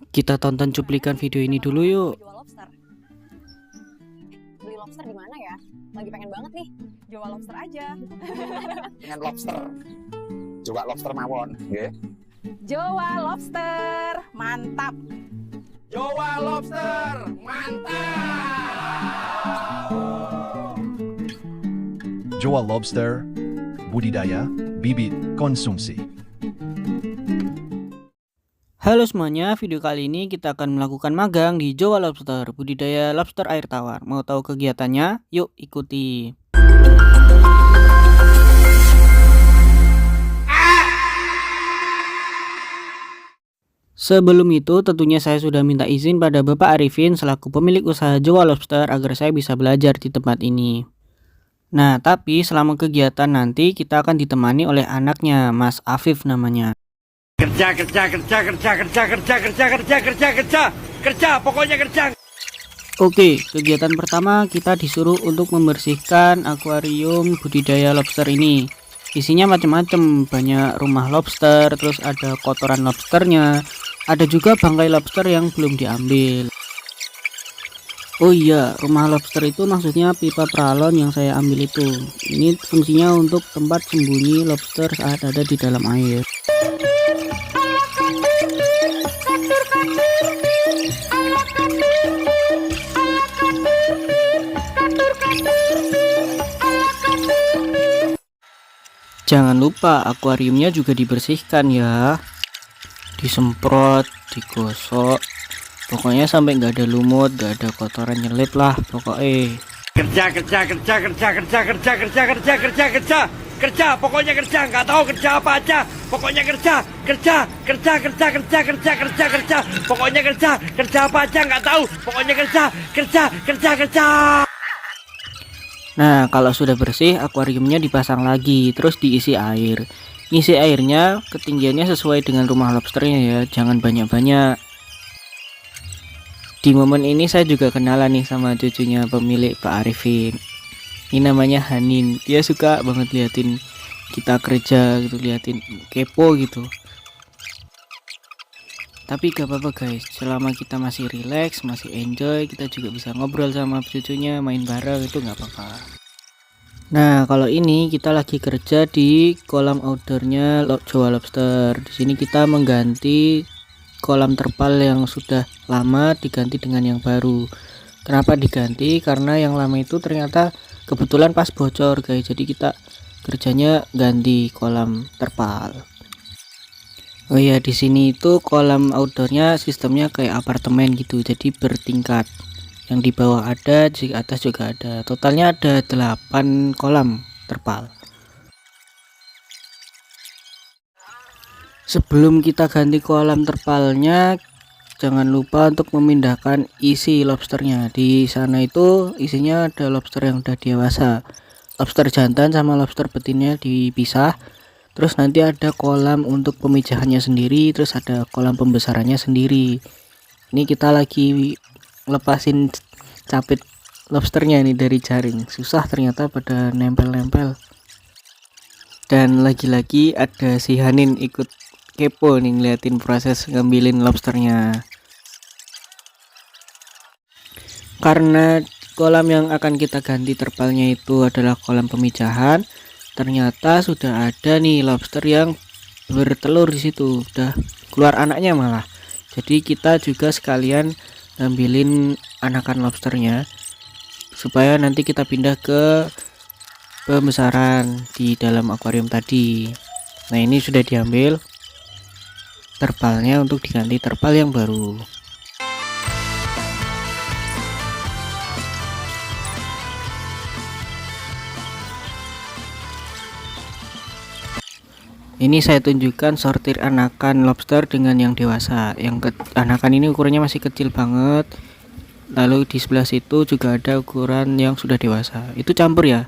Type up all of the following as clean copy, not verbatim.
Kita tonton cuplikan video ini dulu yuk. Jual lobster. Beli lobster di mana ya? Lagi pengen banget nih. Jual lobster aja. Dengan lobster. Coba lobster mawon, nggih. Jual lobster, mantap. Jawa lobster, mantap. Jawa lobster, budidaya, bibit, konsumsi. Halo semuanya, video kali ini kita akan melakukan magang di Jawa Lobster, budidaya lobster air tawar. Mau tahu kegiatannya? Yuk ikuti. Sebelum itu tentunya saya sudah minta izin pada Bapak Arifin selaku pemilik usaha Jawa Lobster agar saya bisa belajar di tempat ini. Nah, tapi selama kegiatan nanti kita akan ditemani oleh anaknya, Mas Afif namanya. Kerja, pokoknya kerja. Oke, kegiatan pertama kita disuruh untuk membersihkan akuarium budidaya lobster ini. Isinya macam-macam, banyak rumah lobster, terus ada kotoran lobsternya, ada juga bangkai lobster yang belum diambil. Oh iya, rumah lobster itu maksudnya pipa pralon yang saya ambil itu. Ini fungsinya untuk tempat sembunyi lobster saat ada di dalam air. Jangan lupa akuariumnya juga dibersihkan ya, disemprot, digosok, pokoknya sampai nggak ada lumut, nggak ada kotoran nyelip lah pokoknya. Kerja, pokoknya kerja, nggak tahu kerja apa aja, pokoknya kerja, pokoknya kerja apa aja nggak tahu, pokoknya kerja. Nah, kalau sudah bersih, akuariumnya dipasang lagi, terus diisi air. Ngisi airnya ketinggiannya sesuai dengan rumah lobsternya ya, jangan banyak-banyak. Di momen ini saya juga kenalan nih sama cucunya pemilik Pak Arifin. Ini namanya Hanin, dia suka banget liatin kita kerja gitu, liatin kepo gitu. Tapi gak apa-apa guys, selama kita masih relax, masih enjoy, kita juga bisa ngobrol sama cucunya, main bareng, itu gak apa-apa. Nah, kalau ini kita lagi kerja di kolam outdoornya Jawa Lobster. Di sini kita mengganti kolam terpal yang sudah lama diganti dengan yang baru. Kenapa diganti? Karena yang lama itu ternyata kebetulan pas bocor guys, jadi kita kerjanya ganti kolam terpal. Oh iya, di sini itu kolam outdoornya sistemnya kayak apartemen gitu, jadi bertingkat. Yang di bawah ada, di atas juga ada. Totalnya ada 8 kolam terpal. Sebelum kita ganti kolam terpalnya, jangan lupa untuk memindahkan isi lobsternya. Di sana itu isinya ada lobster yang udah dewasa. Lobster jantan sama lobster betinnya dipisah. Terus nanti ada kolam untuk pemijahannya sendiri, terus ada kolam pembesarannya sendiri. Ini kita lagi lepasin capit lobsternya ini dari jaring. Susah ternyata pada nempel-nempel. Dan lagi-lagi ada si Hanin ikut kepo nih ngeliatin proses ngambilin lobsternya. Karena kolam yang akan kita ganti terpalnya itu adalah kolam pemijahan, ternyata sudah ada nih lobster yang bertelur di situ, udah keluar anaknya malah. Jadi kita juga sekalian ngambilin anakan lobsternya supaya nanti kita pindah ke pembesaran di dalam akuarium tadi. Nah, ini sudah diambil terpalnya untuk diganti terpal yang baru. Ini saya tunjukkan sortir anakan lobster dengan yang dewasa. Anakan ini ukurannya masih kecil banget. Lalu di sebelah situ juga ada ukuran yang sudah dewasa. Itu campur ya.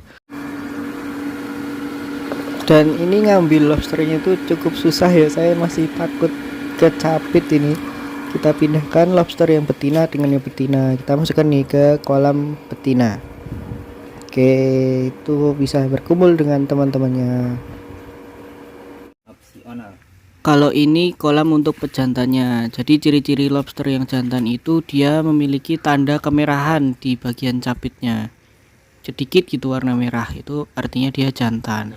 Dan ini ngambil lobsternya itu cukup susah ya. Saya masih takut kecapit ini. Kita pindahkan lobster yang betina dengan yang betina. Kita masukkan nih ke kolam betina. Oke, itu bisa berkumpul dengan teman-temannya. Kalau ini kolam untuk pejantannya. Jadi ciri-ciri lobster yang jantan itu dia memiliki tanda kemerahan di bagian capitnya. Sedikit gitu warna merah, itu artinya dia jantan.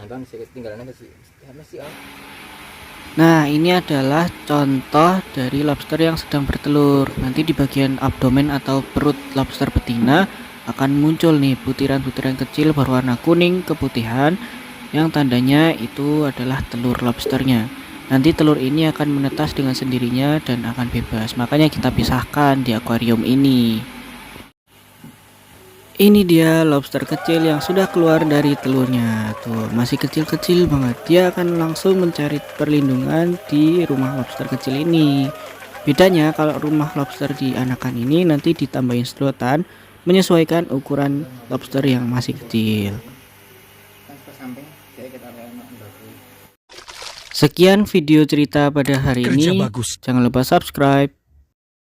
Nah, ini adalah contoh dari lobster yang sedang bertelur. Nanti di bagian abdomen atau perut lobster betina akan muncul nih butiran-butiran kecil berwarna kuning keputihan yang tandanya itu adalah telur lobsternya. Nanti telur ini akan menetas dengan sendirinya dan akan bebas. Makanya kita pisahkan di akuarium ini. Ini dia lobster kecil yang sudah keluar dari telurnya. Tuh, masih kecil-kecil banget. Dia akan langsung mencari perlindungan di rumah lobster kecil ini. Bedanya kalau rumah lobster di anakan ini nanti ditambahin sedotan menyesuaikan ukuran lobster yang masih kecil. Sekian video cerita pada hari Kerja ini. bagus. Jangan lupa subscribe.